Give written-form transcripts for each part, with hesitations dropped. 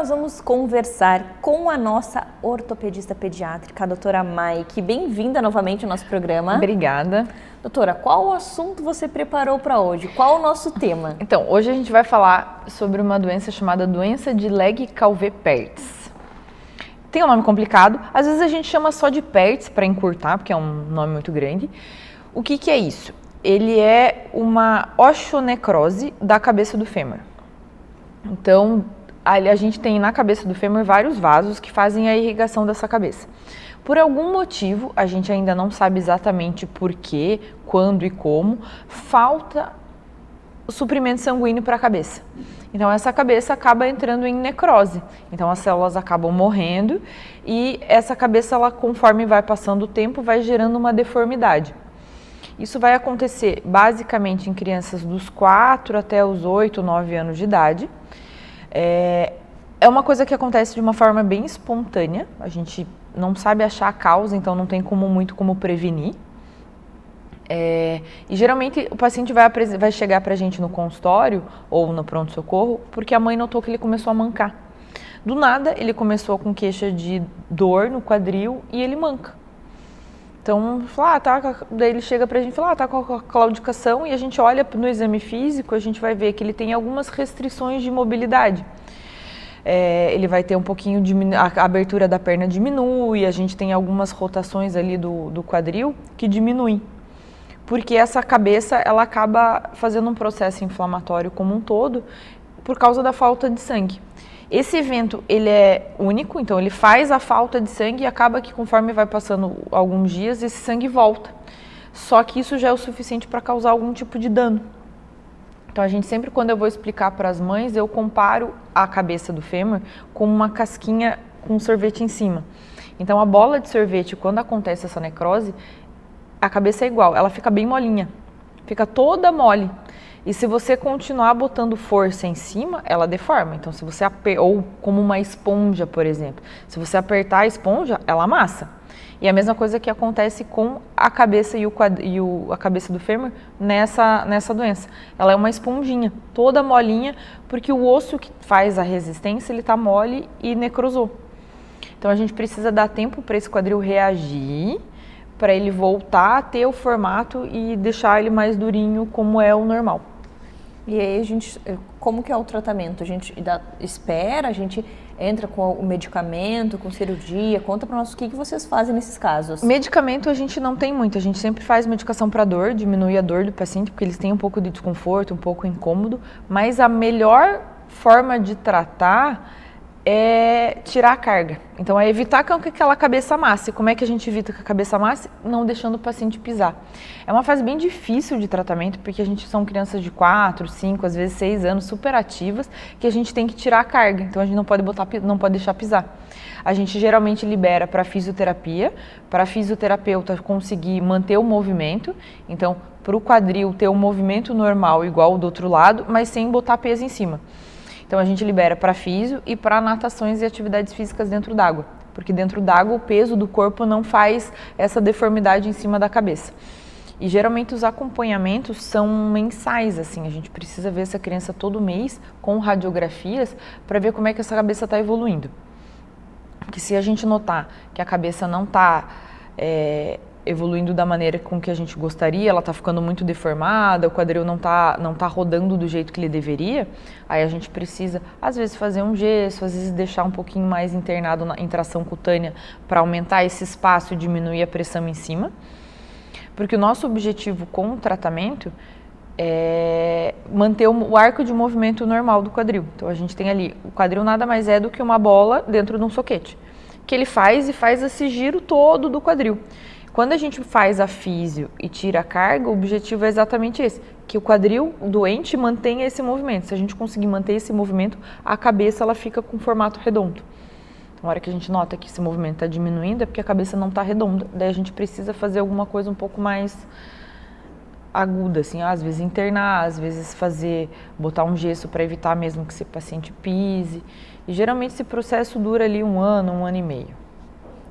nós vamos conversar com a nossa ortopedista pediátrica, a doutora Maike. Bem-vinda novamente ao nosso programa. Obrigada. Doutora, qual assunto você preparou para hoje? Qual o nosso tema? Então, hoje a gente vai falar sobre uma doença chamada doença de Legg-Calvé-Pertz. Tem um nome complicado, às vezes a gente chama só de Pertz para encurtar, porque é um nome muito grande. O que é isso? Ele é uma osteonecrose da cabeça do fêmur. Então, a gente tem na cabeça do fêmur vários vasos que fazem a irrigação dessa cabeça. Por algum motivo, a gente ainda não sabe exatamente por quê, quando e como, falta o suprimento sanguíneo para a cabeça. Então, essa cabeça acaba entrando em necrose. Então, as células acabam morrendo e essa cabeça, ela, conforme vai passando o tempo, vai gerando uma deformidade. Isso vai acontecer basicamente em crianças dos 4 até os 8, 9 anos de idade. É uma coisa que acontece de uma forma bem espontânea, a gente não sabe achar a causa, então não tem muito como prevenir. E geralmente o paciente vai chegar para a gente no consultório ou no pronto-socorro porque a mãe notou que ele começou a mancar. Do nada ele começou com queixa de dor no quadril e ele manca. Então, daí ele chega pra gente e fala, tá com a claudicação, e a gente olha no exame físico, a gente vai ver que ele tem algumas restrições de mobilidade. Ele vai ter um pouquinho de a abertura da perna diminui, a gente tem algumas rotações ali do quadril que diminuem. Porque essa cabeça, ela acaba fazendo um processo inflamatório como um todo por causa da falta de sangue. Esse evento, ele é único, então ele faz a falta de sangue e acaba que conforme vai passando alguns dias, esse sangue volta. Só que isso já é o suficiente para causar algum tipo de dano. Então a gente sempre, quando eu vou explicar para as mães, eu comparo a cabeça do fêmur com uma casquinha com sorvete em cima. Então a bola de sorvete, quando acontece essa necrose, a cabeça é igual, ela fica bem molinha, fica toda mole. E se você continuar botando força em cima, ela deforma. Então, se você ou como uma esponja, por exemplo, se você apertar a esponja, ela amassa. E a mesma coisa que acontece com a cabeça a cabeça do fêmur nessa doença. Ela é uma esponjinha, toda molinha, porque o osso que faz a resistência, ele está mole e necrosou. Então, a gente precisa dar tempo para esse quadril reagir, para ele voltar a ter o formato e deixar ele mais durinho, como é o normal. E aí como que é o tratamento? A gente espera, a gente entra com o medicamento, com cirurgia? Conta para nós o que vocês fazem nesses casos. Medicamento a gente não tem muito, a gente sempre faz medicação para dor, diminui a dor do paciente, porque eles têm um pouco de desconforto, um pouco incômodo, mas a melhor forma de tratar é tirar a carga. Então, é evitar que aquela cabeça amasse. Como é que a gente evita que a cabeça amasse? Não deixando o paciente pisar. É uma fase bem difícil de tratamento, porque são crianças de 4, 5, às vezes 6 anos, super ativas, que a gente tem que tirar a carga. Então, a gente não pode deixar pisar. A gente geralmente libera para fisioterapia, para a fisioterapeuta conseguir manter o movimento. Então, para o quadril ter um movimento normal, igual o do outro lado, mas sem botar peso em cima. Então, a gente libera para físio e para natações e atividades físicas dentro d'água, porque dentro d'água o peso do corpo não faz essa deformidade em cima da cabeça. E geralmente os acompanhamentos são mensais, assim, a gente precisa ver essa criança todo mês com radiografias para ver como é que essa cabeça está evoluindo. Porque se a gente notar que a cabeça não está evoluindo da maneira com que a gente gostaria, ela está ficando muito deformada, o quadril não tá rodando do jeito que ele deveria, aí a gente precisa, às vezes, fazer um gesso, às vezes deixar um pouquinho mais internado em tração cutânea para aumentar esse espaço e diminuir a pressão em cima. Porque o nosso objetivo com o tratamento é manter o arco de movimento normal do quadril. Então a gente tem ali, o quadril nada mais é do que uma bola dentro de um soquete, que ele faz esse giro todo do quadril. Quando a gente faz a físio e tira a carga, o objetivo é exatamente esse, que o quadril doente mantenha esse movimento. Se a gente conseguir manter esse movimento, a cabeça ela fica com formato redondo. Na hora que a gente nota que esse movimento está diminuindo, é porque a cabeça não está redonda. Daí a gente precisa fazer alguma coisa um pouco mais aguda, assim, às vezes internar, às vezes botar um gesso para evitar mesmo que esse paciente pise. E geralmente esse processo dura ali 1 ano, 1 ano e meio.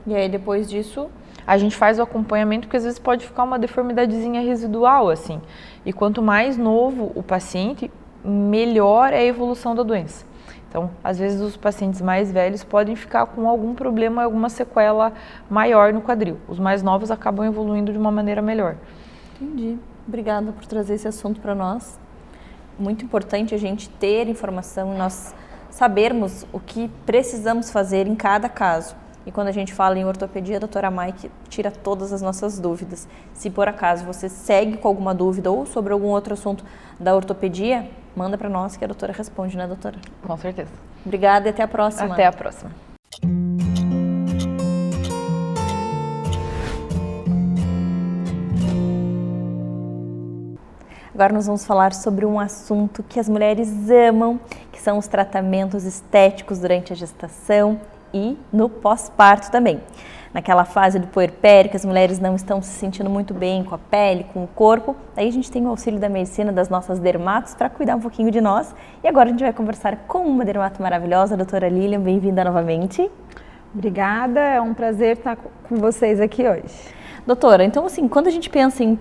E aí depois disso a gente faz o acompanhamento, porque às vezes pode ficar uma deformidadezinha residual, assim. E quanto mais novo o paciente, melhor é a evolução da doença. Então, às vezes os pacientes mais velhos podem ficar com algum problema, alguma sequela maior no quadril. Os mais novos acabam evoluindo de uma maneira melhor. Entendi. Obrigada por trazer esse assunto para nós. Muito importante a gente ter informação e nós sabermos o que precisamos fazer em cada caso. E quando a gente fala em ortopedia, a doutora Mike tira todas as nossas dúvidas. Se por acaso você segue com alguma dúvida ou sobre algum outro assunto da ortopedia, manda para nós que a doutora responde, né, doutora? Com certeza. Obrigada e até a próxima. Até a próxima. Agora nós vamos falar sobre um assunto que as mulheres amam, que são os tratamentos estéticos durante a gestação e no pós-parto também. Naquela fase do puerpério que as mulheres não estão se sentindo muito bem com a pele, com o corpo, aí a gente tem o auxílio da medicina das nossas dermatos para cuidar um pouquinho de nós. E agora a gente vai conversar com uma dermato maravilhosa, a doutora Lilian, bem-vinda novamente. Obrigada, é um prazer estar com vocês aqui hoje. Doutora, então assim, quando a gente pensa em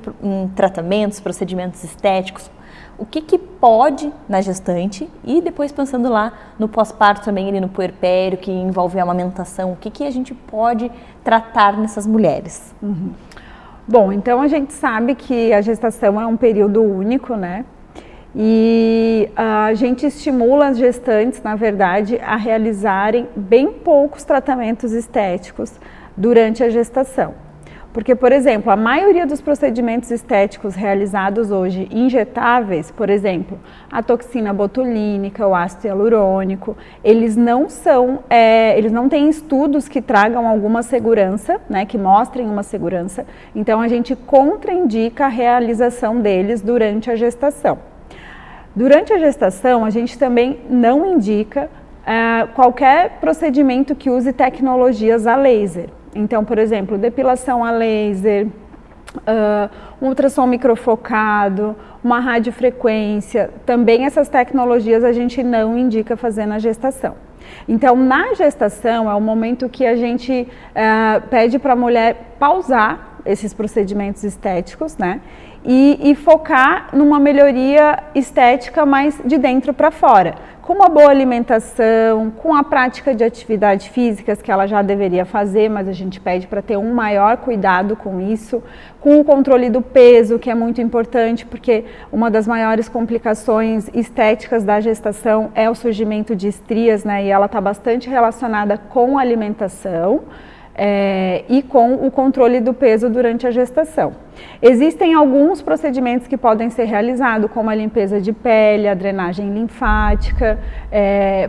tratamentos, procedimentos estéticos, o que pode na gestante e depois pensando lá no pós-parto também, ali no puerpério, que envolve a amamentação, o que a gente pode tratar nessas mulheres? Uhum. Bom, então a gente sabe que a gestação é um período único, né? E a gente estimula as gestantes, na verdade, a realizarem bem poucos tratamentos estéticos durante a gestação. Porque, por exemplo, a maioria dos procedimentos estéticos realizados hoje injetáveis, por exemplo, a toxina botulínica, o ácido hialurônico, eles não têm estudos que tragam alguma segurança, né, que mostrem uma segurança. Então, a gente contraindica a realização deles durante a gestação. Durante a gestação, a gente também não indica qualquer procedimento que use tecnologias a laser. Então, por exemplo, depilação a laser, um ultrassom microfocado, uma radiofrequência, também essas tecnologias a gente não indica fazer na gestação. Então, na gestação é o momento que a gente pede para a mulher pausar esses procedimentos estéticos, né? E focar numa melhoria estética mais de dentro para fora, com uma boa alimentação, com a prática de atividades físicas que ela já deveria fazer, mas a gente pede para ter um maior cuidado com isso, com o controle do peso, que é muito importante, porque uma das maiores complicações estéticas da gestação é o surgimento de estrias, né? E ela está bastante relacionada com a alimentação. E com o controle do peso durante a gestação. Existem alguns procedimentos que podem ser realizados, como a limpeza de pele, a drenagem linfática,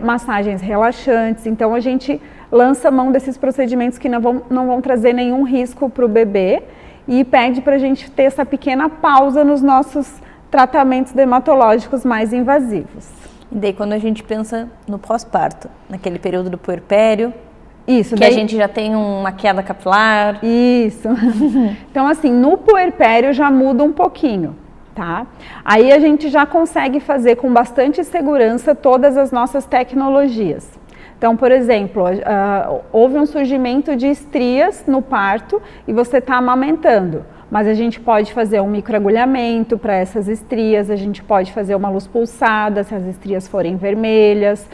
massagens relaxantes. Então, a gente lança mão desses procedimentos que não vão trazer nenhum risco para o bebê e pede para a gente ter essa pequena pausa nos nossos tratamentos dermatológicos mais invasivos. E daí, quando a gente pensa no pós-parto, naquele período do puerpério, isso, que daí a gente já tem uma queda capilar. Isso. Então, assim, no puerpério já muda um pouquinho, tá? Aí a gente já consegue fazer com bastante segurança todas as nossas tecnologias. Então, por exemplo, houve um surgimento de estrias no parto e você está amamentando. Mas a gente pode fazer um microagulhamento para essas estrias, a gente pode fazer uma luz pulsada se as estrias forem vermelhas.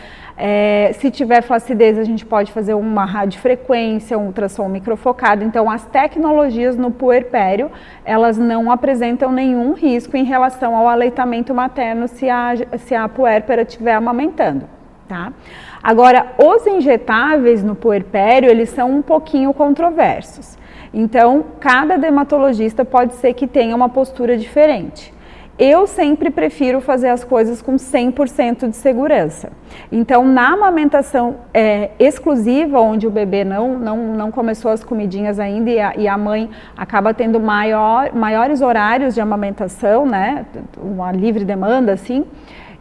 Se tiver flacidez, a gente pode fazer uma radiofrequência, um ultrassom microfocado. Então, as tecnologias no puerpério, elas não apresentam nenhum risco em relação ao aleitamento materno se a puérpera estiver amamentando, tá? Agora, os injetáveis no puerpério, eles são um pouquinho controversos. Então, cada dermatologista pode ser que tenha uma postura diferente. Eu sempre prefiro fazer as coisas com 100% de segurança. Então, na amamentação exclusiva, onde o bebê não começou as comidinhas ainda e a mãe acaba tendo maiores horários de amamentação, né, uma livre demanda, assim,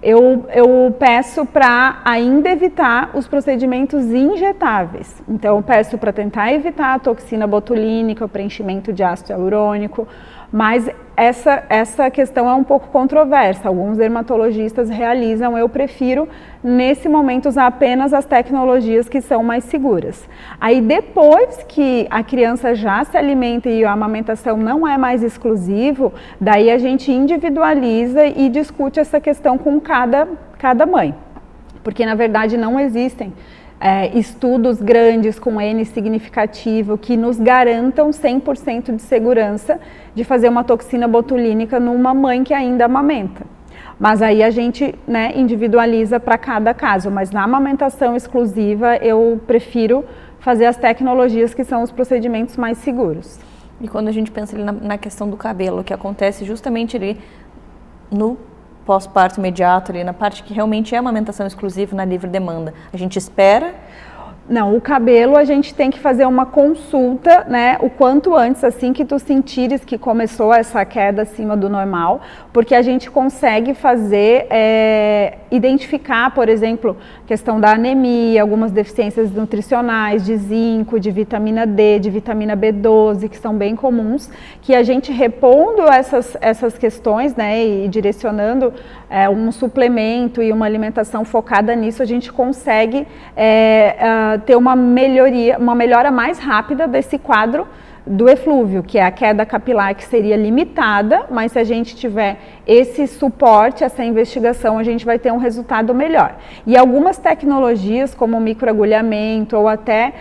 eu peço para ainda evitar os procedimentos injetáveis. Então, eu peço para tentar evitar a toxina botulínica, o preenchimento de ácido hialurônico, mas essa questão é um pouco controversa. Alguns dermatologistas realizam, eu prefiro, nesse momento, usar apenas as tecnologias que são mais seguras. Aí, depois que a criança já se alimenta e a amamentação não é mais exclusivo, daí a gente individualiza e discute essa questão com cada mãe. porque na verdade não existem estudos grandes com N significativo que nos garantam 100% de segurança de fazer uma toxina botulínica numa mãe que ainda amamenta. Mas aí a gente, né, individualiza para cada caso, mas na amamentação exclusiva eu prefiro fazer as tecnologias que são os procedimentos mais seguros. E quando a gente pensa ali na questão do cabelo, que acontece justamente ali no pós-parto imediato, ali na parte que realmente é amamentação exclusiva na livre demanda, a gente espera? Não, o cabelo a gente tem que fazer uma consulta, né, o quanto antes, assim que tu sentires que começou essa queda acima do normal, porque a gente consegue fazer, identificar, por exemplo, questão da anemia, algumas deficiências nutricionais, de zinco, de vitamina D, de vitamina B12, que são bem comuns, que a gente repondo essas questões, né, e direcionando um suplemento e uma alimentação focada nisso, a gente consegue ter uma melhora mais rápida desse quadro do eflúvio, que é a queda capilar, que seria limitada, mas se a gente tiver esse suporte, essa investigação, a gente vai ter um resultado melhor. E algumas tecnologias, como o microagulhamento ou até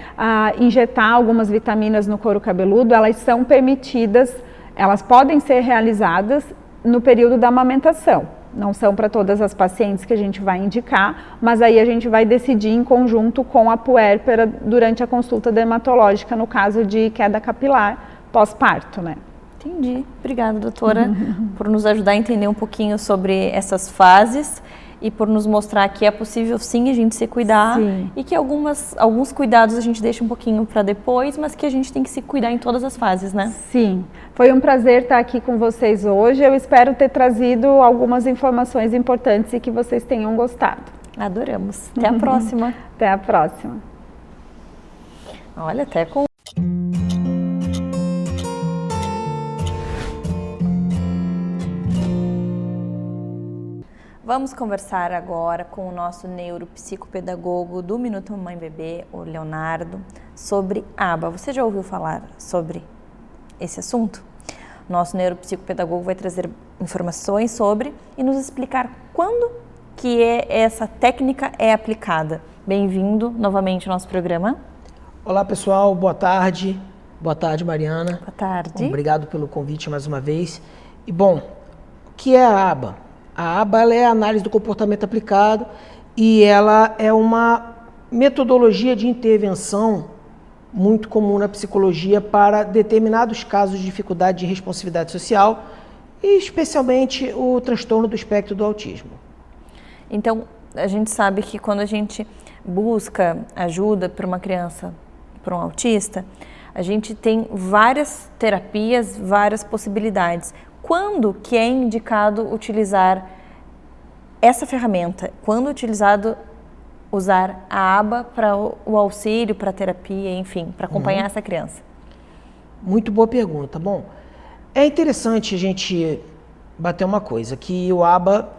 injetar algumas vitaminas no couro cabeludo, elas são permitidas, elas podem ser realizadas no período da amamentação. Não são para todas as pacientes que a gente vai indicar, mas aí a gente vai decidir em conjunto com a puérpera durante a consulta dermatológica, no caso de queda capilar pós-parto, né? Entendi. Obrigada, doutora, por nos ajudar a entender um pouquinho sobre essas fases e por nos mostrar que é possível sim a gente se cuidar. Sim. E que alguns cuidados a gente deixa um pouquinho para depois, mas que a gente tem que se cuidar em todas as fases, né? Sim. Foi um prazer estar aqui com vocês hoje. Eu espero ter trazido algumas informações importantes e que vocês tenham gostado. Adoramos. Até a próxima. Até a próxima. Olha, até com... Vamos conversar agora com o nosso neuropsicopedagogo do Minuto Mamãe Bebê, o Leonardo, sobre ABA. Você já ouviu falar sobre esse assunto? Nosso neuropsicopedagogo vai trazer informações sobre e nos explicar quando que essa técnica é aplicada. Bem-vindo novamente ao nosso programa. Olá, pessoal. Boa tarde. Boa tarde, Mariana. Boa tarde. Obrigado pelo convite mais uma vez. E, bom, o que é a ABA? A ABA ela é a análise do comportamento aplicado e ela é uma metodologia de intervenção muito comum na psicologia para determinados casos de dificuldade de responsividade social e especialmente o transtorno do espectro do autismo. Então, a gente sabe que quando a gente busca ajuda para uma criança, para um autista, a gente tem várias terapias, várias possibilidades. Quando que é indicado utilizar essa ferramenta? Quando usar a ABA para o auxílio, para a terapia, enfim, para acompanhar essa criança? Muito boa pergunta. Bom, é interessante a gente bater uma coisa, que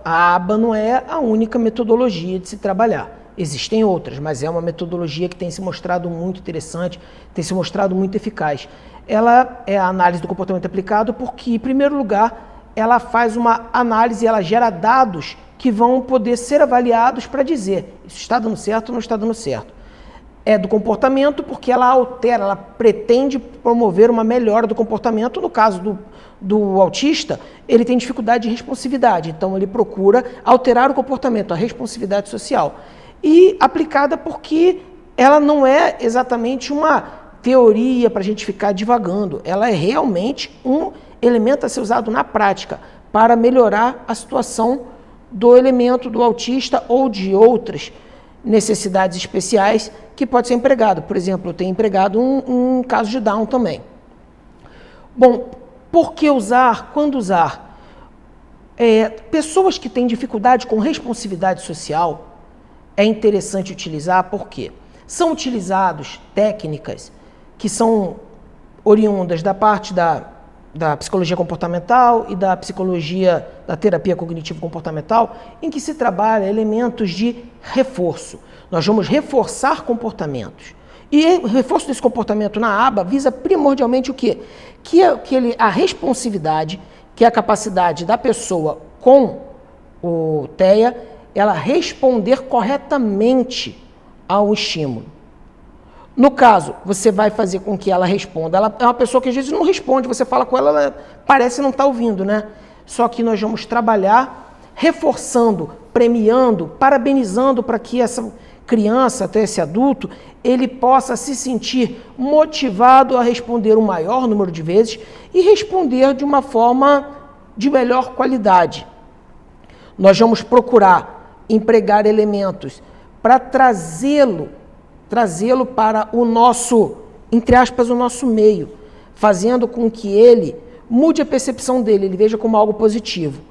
a ABA não é a única metodologia de se trabalhar. Existem outras, mas é uma metodologia que tem se mostrado muito interessante, tem se mostrado muito eficaz. Ela é a análise do comportamento aplicado porque, em primeiro lugar, ela faz uma análise, ela gera dados que vão poder ser avaliados para dizer isso está dando certo ou não está dando certo. É do comportamento porque ela altera, ela pretende promover uma melhora do comportamento. No caso do autista, ele tem dificuldade de responsividade, então ele procura alterar o comportamento, a responsividade social. E aplicada porque ela não é exatamente uma teoria para a gente ficar divagando, ela é realmente um elemento a ser usado na prática para melhorar a situação do elemento do autista ou de outras necessidades especiais que pode ser empregado. Por exemplo, eu tenho empregado um caso de Down também. Bom, por que usar? Quando usar? Pessoas que têm dificuldade com responsividade social, é interessante utilizar porque são utilizados técnicas que são oriundas da parte da psicologia comportamental e da psicologia da terapia cognitivo-comportamental, em que se trabalha elementos de reforço. Nós vamos reforçar comportamentos. E o reforço desse comportamento na ABA visa primordialmente o quê? A responsividade, que é a capacidade da pessoa com o TEA ela responder corretamente ao estímulo. No caso, você vai fazer com que ela responda. Ela é uma pessoa que às vezes não responde, você fala com ela, ela parece não estar ouvindo, né? Só que nós vamos trabalhar reforçando, premiando, parabenizando para que essa criança, até esse adulto, ele possa se sentir motivado a responder o maior número de vezes e responder de uma forma de melhor qualidade. Nós vamos procurar empregar elementos para trazê-lo para o nosso, entre aspas, o nosso meio, fazendo com que ele mude a percepção dele, ele veja como algo positivo.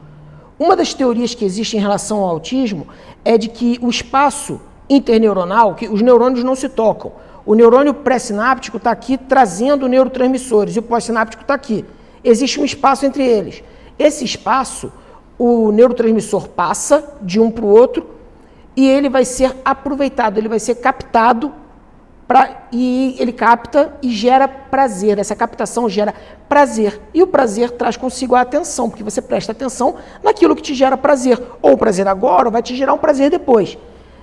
Uma das teorias que existe em relação ao autismo é de que o espaço interneuronal, que os neurônios não se tocam. O neurônio pré-sináptico está aqui trazendo neurotransmissores e o pós-sináptico está aqui. Existe um espaço entre eles. Esse espaço, o neurotransmissor passa de um para o outro e ele vai ser aproveitado, ele vai ser captado e ele capta e gera prazer. Essa captação gera prazer. E o prazer traz consigo a atenção, porque você presta atenção naquilo que te gera prazer. Ou o prazer agora, ou vai te gerar um prazer depois.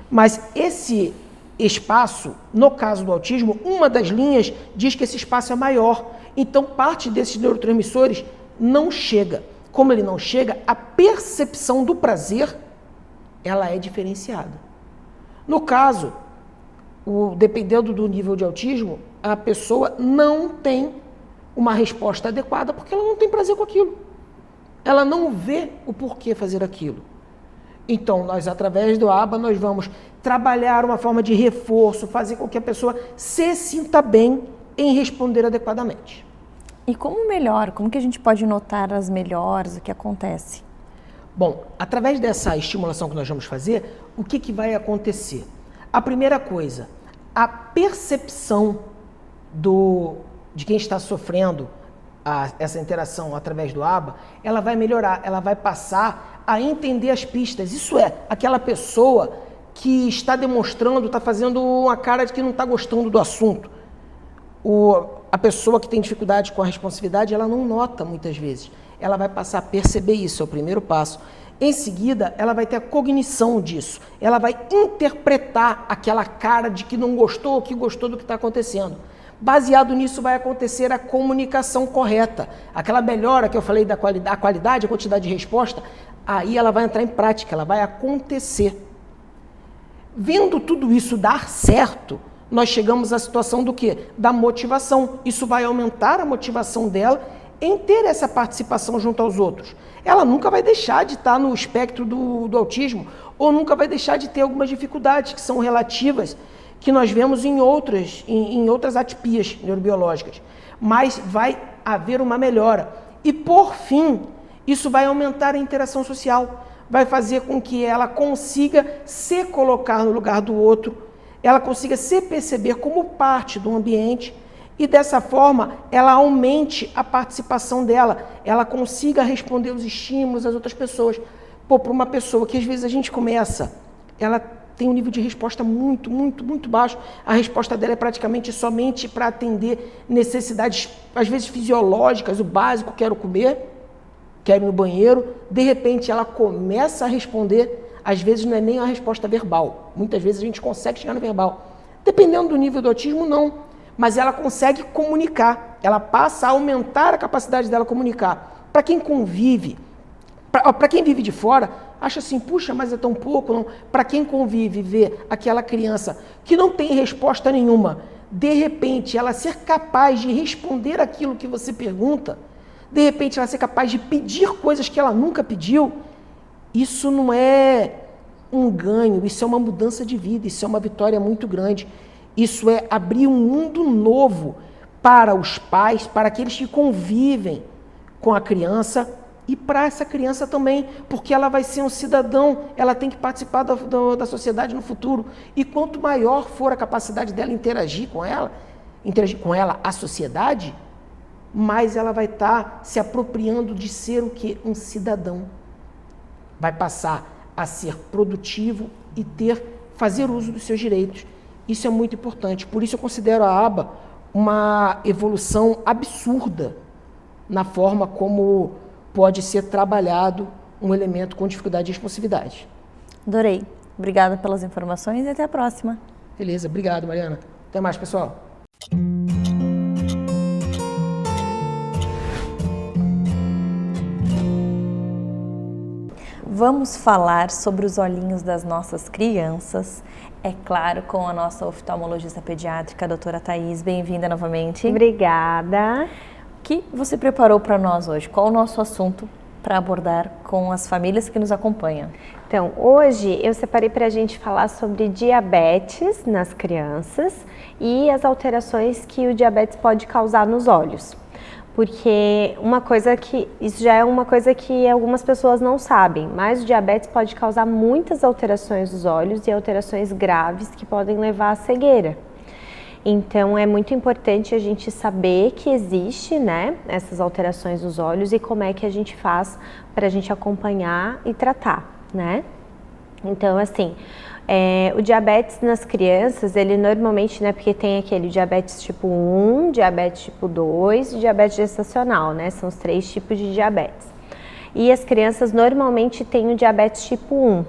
Mas esse espaço, no caso do autismo, uma das linhas diz que esse espaço é maior. Então, parte desses neurotransmissores não chega. Como ele não chega, a percepção do prazer, ela é diferenciada. No caso, dependendo do nível de autismo, a pessoa não tem uma resposta adequada porque ela não tem prazer com aquilo. Ela não vê o porquê fazer aquilo. Então, nós, através do ABA, nós vamos trabalhar uma forma de reforço, fazer com que a pessoa se sinta bem em responder adequadamente. E como que a gente pode notar as melhoras, o que acontece? Bom, através dessa estimulação que nós vamos fazer, o que vai acontecer? A primeira coisa, a percepção de quem está sofrendo essa interação através do ABA, ela vai melhorar, ela vai passar a entender as pistas. Isso é, aquela pessoa que está demonstrando, está fazendo uma cara de que não está gostando do assunto. A pessoa que tem dificuldade com a responsividade, ela não nota muitas vezes. Ela vai passar a perceber isso, é o primeiro passo. Em seguida, ela vai ter a cognição disso. Ela vai interpretar aquela cara de que não gostou ou que gostou do que está acontecendo. Baseado nisso, vai acontecer a comunicação correta. Aquela melhora que eu falei da qualidade, a quantidade de resposta, aí ela vai entrar em prática, ela vai acontecer. Vendo tudo isso dar certo, nós chegamos à situação do quê? Da motivação. Isso vai aumentar a motivação dela em ter essa participação junto aos outros. Ela nunca vai deixar de estar no espectro do autismo, ou nunca vai deixar de ter algumas dificuldades que são relativas, que nós vemos em outras atipias neurobiológicas. Mas vai haver uma melhora. E, por fim, isso vai aumentar a interação social, vai fazer com que ela consiga se colocar no lugar do outro, ela consiga se perceber como parte do ambiente e, dessa forma, ela aumente a participação dela, ela consiga responder os estímulos das outras pessoas. Para uma pessoa que às vezes a gente começa, ela tem um nível de resposta muito, muito, muito baixo, a resposta dela é praticamente somente para atender necessidades, às vezes fisiológicas, o básico, quero comer, quero ir no banheiro, de repente ela começa a responder, às vezes não é nem a resposta verbal, muitas vezes a gente consegue chegar no verbal, dependendo do nível do autismo, não, mas ela consegue comunicar, ela passa a aumentar a capacidade dela comunicar. Para quem convive, para quem vive de fora, acha assim, puxa, mas é tão pouco, não. Para quem convive, vê aquela criança que não tem resposta nenhuma, de repente ela ser capaz de responder aquilo que você pergunta, de repente ela ser capaz de pedir coisas que ela nunca pediu, isso não é um ganho, isso é uma mudança de vida, isso é uma vitória muito grande. Isso é abrir um mundo novo para os pais, para aqueles que convivem com a criança e para essa criança também, porque ela vai ser um cidadão, ela tem que participar da sociedade no futuro. E quanto maior for a capacidade dela interagir com ela, a sociedade, mais ela vai estar se apropriando de ser o quê? Um cidadão. Vai passar a ser produtivo e fazer uso dos seus direitos. Isso é muito importante. Por isso eu considero a ABA uma evolução absurda na forma como pode ser trabalhado um elemento com dificuldade de responsividade. Adorei. Obrigada pelas informações e até a próxima. Beleza, obrigado, Mariana. Até mais, pessoal. Vamos falar sobre os olhinhos das nossas crianças, é claro, com a nossa oftalmologista pediátrica, a doutora Thaís. Bem-vinda novamente. Obrigada. O que você preparou para nós hoje? Qual o nosso assunto para abordar com as famílias que nos acompanham? Então, hoje eu separei para a gente falar sobre diabetes nas crianças e as alterações que o diabetes pode causar nos olhos. Porque isso já é uma coisa que algumas pessoas não sabem, mas o diabetes pode causar muitas alterações dos olhos e alterações graves que podem levar à cegueira. Então é muito importante a gente saber que existe, né, essas alterações dos olhos e como é que a gente faz para a gente acompanhar e tratar, né? Então, assim, o diabetes nas crianças, ele normalmente, né, porque tem aquele diabetes tipo 1, diabetes tipo 2 e diabetes gestacional, né, são os 3 tipos de diabetes. E as crianças normalmente têm o diabetes tipo 1,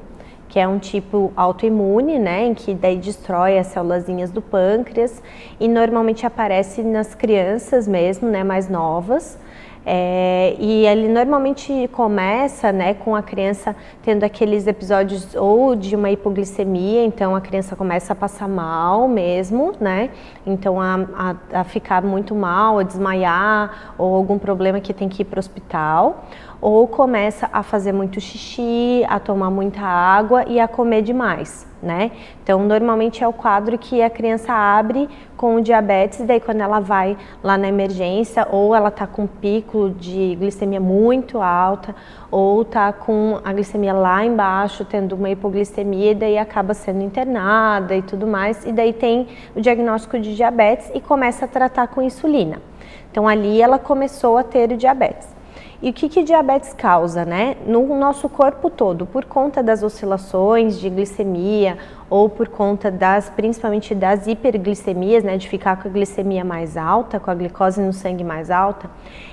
que é um tipo autoimune, né, em que daí destrói as célulazinhas do pâncreas e normalmente aparece nas crianças mesmo, né, mais novas. E ele normalmente começa, né, com a criança tendo aqueles episódios ou de uma hipoglicemia, então a criança começa a passar mal mesmo, né, então a ficar muito mal, a desmaiar ou algum problema que tem que ir para o hospital, ou começa a fazer muito xixi, a tomar muita água e a comer demais, né? Então, normalmente é o quadro que a criança abre com o diabetes, e daí quando ela vai lá na emergência, ou ela tá com um pico de glicemia muito alta, ou tá com a glicemia lá embaixo, tendo uma hipoglicemia, e daí acaba sendo internada e tudo mais, e daí tem o diagnóstico de diabetes e começa a tratar com insulina. Então, ali ela começou a ter o diabetes. E o que diabetes causa, né? No nosso corpo todo, por conta das oscilações de glicemia ou por conta principalmente das hiperglicemias, né? De ficar com a glicemia mais alta, com a glicose no sangue mais alta,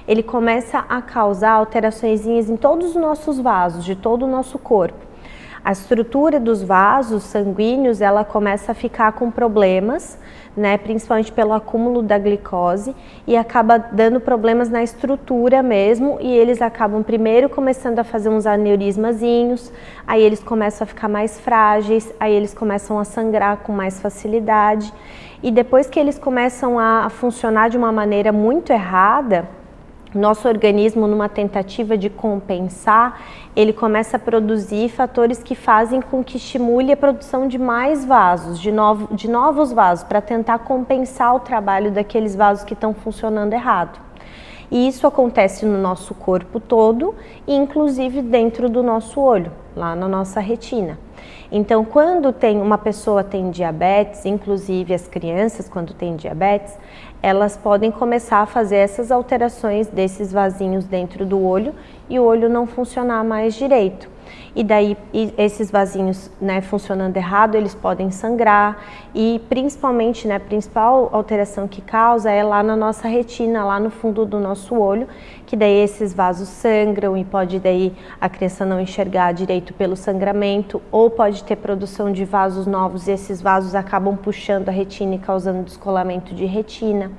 ele começa a causar alterações em todos os nossos vasos, de todo o nosso corpo. A estrutura dos vasos sanguíneos, ela começa a ficar com problemas, né, principalmente pelo acúmulo da glicose, e acaba dando problemas na estrutura mesmo, e eles acabam primeiro começando a fazer uns aneurismazinhos, aí eles começam a ficar mais frágeis, aí eles começam a sangrar com mais facilidade, e depois que eles começam a funcionar de uma maneira muito errada, nosso organismo, numa tentativa de compensar, ele começa a produzir fatores que fazem com que estimule a produção de mais vasos, de novos vasos, para tentar compensar o trabalho daqueles vasos que estão funcionando errado. E isso acontece no nosso corpo todo, inclusive dentro do nosso olho, lá na nossa retina. Então, quando uma pessoa tem diabetes, inclusive as crianças quando têm diabetes, elas podem começar a fazer essas alterações desses vasinhos dentro do olho e o olho não funcionar mais direito. E daí esses vasinhos, né, funcionando errado, eles podem sangrar e principalmente, né, a principal alteração que causa é lá na nossa retina, lá no fundo do nosso olho, que daí esses vasos sangram e pode daí a criança não enxergar direito pelo sangramento, ou pode ter produção de vasos novos e esses vasos acabam puxando a retina e causando descolamento de retina,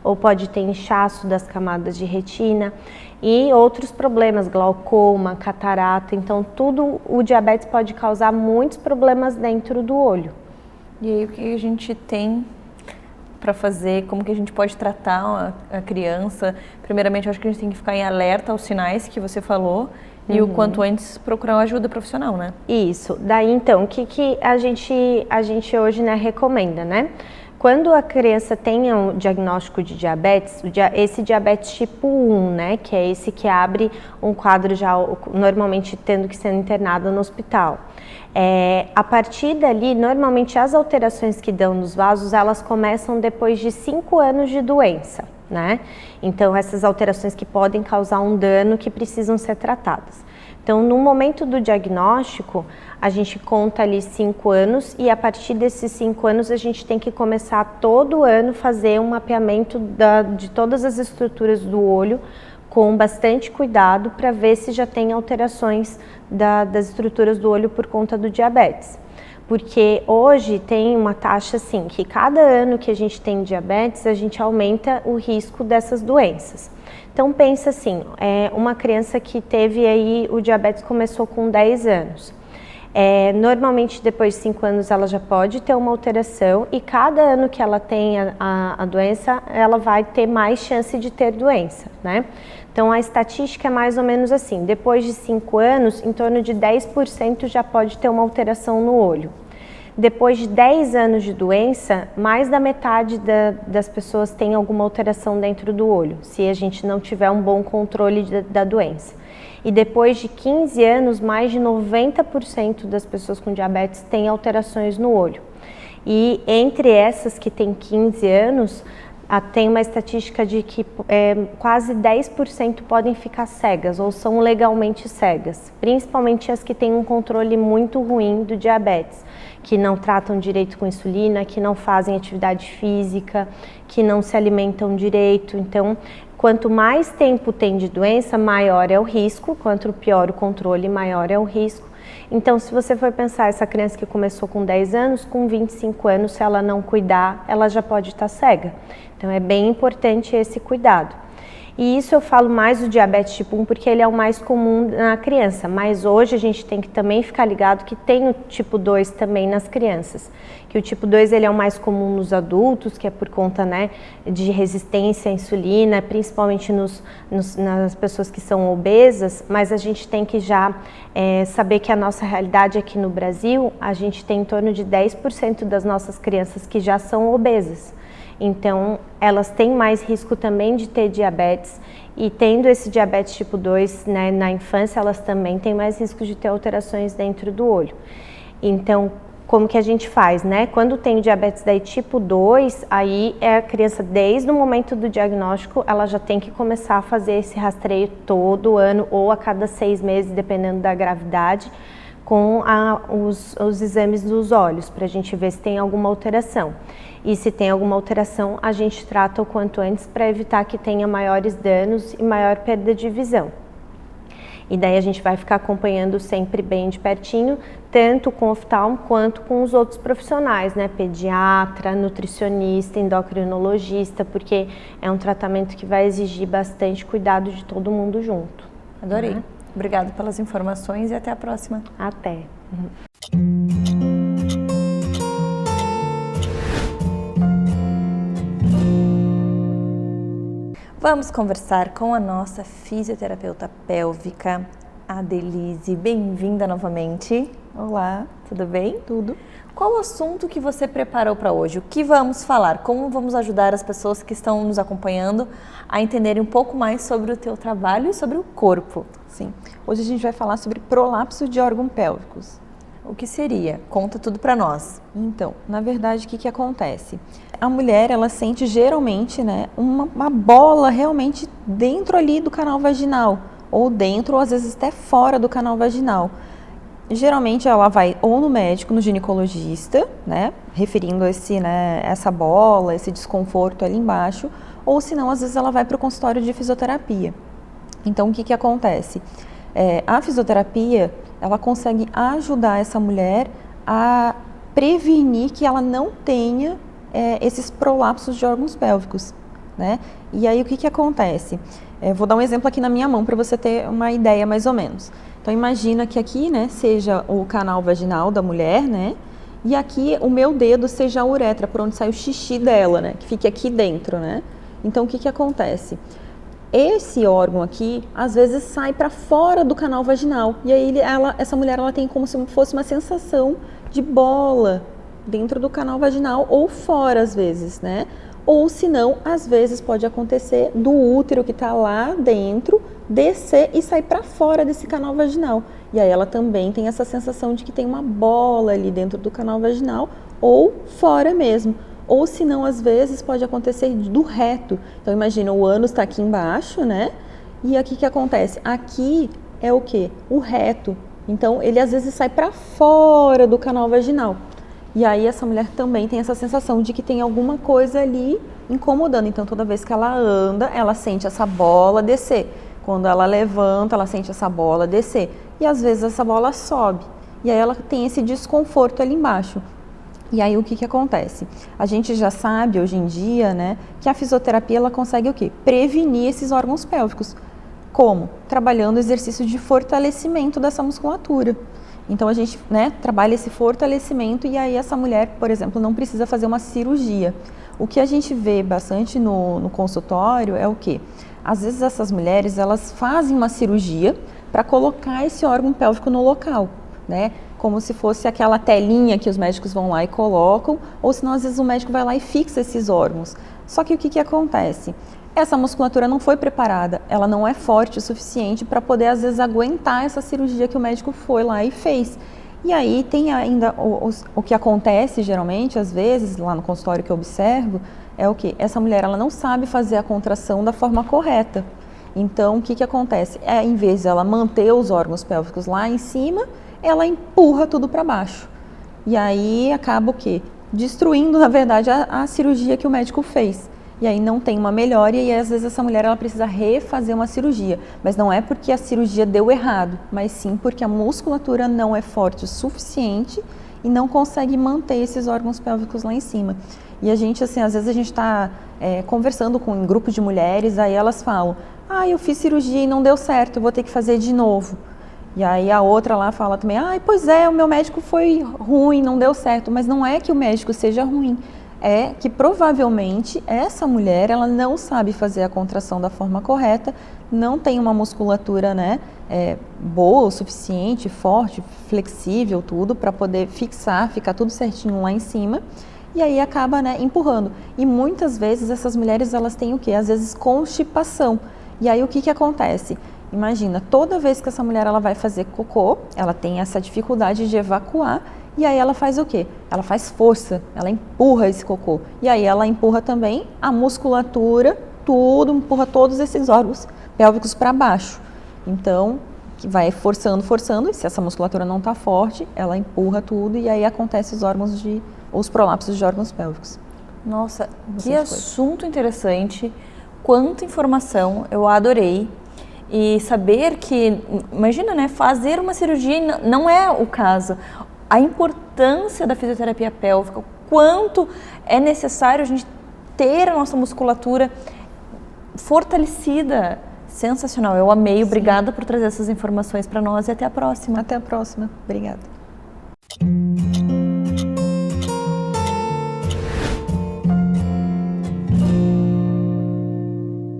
ou pode ter inchaço das camadas de retina e outros problemas, glaucoma, catarata. Então, o diabetes pode causar muitos problemas dentro do olho. E aí, o que a gente tem para fazer? Como que a gente pode tratar a criança? Primeiramente, eu acho que a gente tem que ficar em alerta aos sinais que você falou e o quanto antes procurar uma ajuda profissional, né? Isso. Daí, então, o que a gente hoje, né, recomenda, né? Quando a criança tem um diagnóstico de diabetes, esse diabetes tipo 1, né, que é esse que abre um quadro já normalmente tendo que ser internado no hospital. A partir dali, normalmente as alterações que dão nos vasos, elas começam depois de 5 anos de doença, né? Então, essas alterações que podem causar um dano que precisam ser tratadas. Então, no momento do diagnóstico, a gente conta ali 5 anos e a partir desses 5 anos a gente tem que começar todo ano fazer um mapeamento de todas as estruturas do olho com bastante cuidado para ver se já tem alterações das estruturas do olho por conta do diabetes. Porque hoje tem uma taxa assim, que cada ano que a gente tem diabetes, a gente aumenta o risco dessas doenças. Então pensa assim, uma criança que teve aí, o diabetes começou com 10 anos. Normalmente depois de 5 anos ela já pode ter uma alteração e cada ano que ela tem a doença, ela vai ter mais chance de ter doença, né? Então a estatística é mais ou menos assim, depois de 5 anos, em torno de 10% já pode ter uma alteração no olho. Depois de 10 anos de doença, mais da metade das pessoas tem alguma alteração dentro do olho, se a gente não tiver um bom controle da doença. E depois de 15 anos, mais de 90% das pessoas com diabetes têm alterações no olho. E entre essas que têm 15 anos, tem uma estatística de que quase 10% podem ficar cegas ou são legalmente cegas, principalmente as que têm um controle muito ruim do diabetes, que não tratam direito com insulina, que não fazem atividade física, que não se alimentam direito. Então, quanto mais tempo tem de doença, maior é o risco, quanto pior o controle, maior é o risco. Então, se você for pensar, essa criança que começou com 10 anos, com 25 anos, se ela não cuidar, ela já pode estar cega. Então, é bem importante esse cuidado. E isso eu falo mais do diabetes tipo 1 porque ele é o mais comum na criança, mas hoje a gente tem que também ficar ligado que tem o tipo 2 também nas crianças. Que o tipo 2 ele é o mais comum nos adultos, que é por conta, né, de resistência à insulina, principalmente nas pessoas que são obesas, mas a gente tem que já saber que a nossa realidade aqui no Brasil, a gente tem em torno de 10% das nossas crianças que já são obesas. Então, elas têm mais risco também de ter diabetes e tendo esse diabetes tipo 2, né, na infância, elas também têm mais risco de ter alterações dentro do olho. Então, como que a gente faz, né? Quando tem diabetes daí tipo 2, aí a criança, desde o momento do diagnóstico, ela já tem que começar a fazer esse rastreio todo ano ou a cada 6 meses, dependendo da gravidade, com os exames dos olhos, para a gente ver se tem alguma alteração. E se tem alguma alteração, a gente trata o quanto antes para evitar que tenha maiores danos e maior perda de visão. E daí a gente vai ficar acompanhando sempre bem de pertinho, tanto com o oftalmo quanto com os outros profissionais, né? Pediatra, nutricionista, endocrinologista, porque é um tratamento que vai exigir bastante cuidado de todo mundo junto. Adorei. Obrigada pelas informações e até a próxima. Até. Vamos conversar com a nossa fisioterapeuta pélvica, Adelise. Bem-vinda novamente. Olá, Tudo bem? tudo? Qual o assunto que você preparou para hoje? O que vamos falar? Como vamos ajudar as pessoas que estão nos acompanhando a entenderem um pouco mais sobre o teu trabalho e sobre o corpo? Sim, hoje a gente vai falar sobre prolapso de órgãos pélvicos. O que seria? Conta tudo para nós. Então, na verdade, o que acontece? A mulher, ela sente geralmente, né, uma bola realmente dentro ali do canal vaginal, ou dentro, ou às vezes até fora do canal vaginal. Geralmente ela vai ou no médico, no ginecologista, né, referindo essa bola, esse desconforto ali embaixo, ou se não, às vezes ela vai para o consultório de fisioterapia. Então, o que acontece? A fisioterapia, ela consegue ajudar essa mulher a prevenir que ela não tenha esses prolapsos de órgãos pélvicos, né? E aí, o que acontece? Vou dar um exemplo aqui na minha mão para você ter uma ideia mais ou menos. Então, imagina que aqui, né, seja o canal vaginal da mulher, né? E aqui o meu dedo seja a uretra, por onde sai o xixi dela, né? Que fique aqui dentro, né? Então, o que acontece? Esse órgão aqui, às vezes, sai para fora do canal vaginal. E aí, essa mulher ela tem como se fosse uma sensação de bola dentro do canal vaginal ou fora, às vezes, né? Ou, se não, às vezes pode acontecer do útero que está lá dentro descer e sair para fora desse canal vaginal. E aí ela também tem essa sensação de que tem uma bola ali dentro do canal vaginal ou fora mesmo. Ou se não, às vezes pode acontecer do reto. Então imagina, o ânus está aqui embaixo, né? E aqui que acontece? Aqui é o quê? O reto. Então ele às vezes sai para fora do canal vaginal. E aí essa mulher também tem essa sensação de que tem alguma coisa ali incomodando. Então toda vez que ela anda, ela sente essa bola descer. Quando ela levanta, ela sente essa bola descer. E às vezes essa bola sobe. E aí ela tem esse desconforto ali embaixo. E aí o que acontece? A gente já sabe hoje em dia, né, que a fisioterapia ela consegue o quê? Prevenir esses órgãos pélvicos. Como? Trabalhando o exercício de fortalecimento dessa musculatura. Então a gente, né, trabalha esse fortalecimento e aí essa mulher, por exemplo, não precisa fazer uma cirurgia. O que a gente vê bastante no consultório é o quê? Às vezes essas mulheres, elas fazem uma cirurgia para colocar esse órgão pélvico no local, né? Como se fosse aquela telinha que os médicos vão lá e colocam, ou senão às vezes o médico vai lá e fixa esses órgãos. Só que o que acontece? Essa musculatura não foi preparada, ela não é forte o suficiente para poder às vezes aguentar essa cirurgia que o médico foi lá e fez. E aí tem ainda o que acontece geralmente, às vezes, lá no consultório que eu observo, é o que? Essa mulher ela não sabe fazer a contração da forma correta. Então o que acontece? Em vez de ela manter os órgãos pélvicos lá em cima, ela empurra tudo para baixo. E aí acaba o quê? Destruindo, na verdade, a cirurgia que o médico fez. E aí não tem uma melhora e aí, às vezes essa mulher ela precisa refazer uma cirurgia. Mas não é porque a cirurgia deu errado, mas sim porque a musculatura não é forte o suficiente e não consegue manter esses órgãos pélvicos lá em cima. E a gente, assim, às vezes a gente está conversando com um grupo de mulheres, aí elas falam, eu fiz cirurgia e não deu certo, eu vou ter que fazer de novo. E aí a outra lá fala também, pois é, o meu médico foi ruim, não deu certo. Mas não é que o médico seja ruim, é que provavelmente essa mulher, ela não sabe fazer a contração da forma correta, não tem uma musculatura, né, boa o suficiente, forte, flexível, tudo, para poder fixar, ficar tudo certinho lá em cima. E aí acaba, né, empurrando. E muitas vezes essas mulheres, elas têm o quê? Às vezes constipação. E aí o que acontece? Imagina, toda vez que essa mulher ela vai fazer cocô, ela tem essa dificuldade de evacuar, e aí ela faz o quê? Ela faz força, ela empurra esse cocô. E aí ela empurra também a musculatura, tudo, empurra todos esses órgãos pélvicos para baixo. Então, vai forçando, e se essa musculatura não está forte, ela empurra tudo e aí acontece os prolapsos de órgãos pélvicos. Nossa, que assunto interessante, quanta informação, eu adorei. E saber que, imagina, né, fazer uma cirurgia não é o caso. A importância da fisioterapia pélvica, o quanto é necessário a gente ter a nossa musculatura fortalecida. Sensacional, eu amei. Obrigada por trazer essas informações para nós e até a próxima. Até a próxima. Obrigada.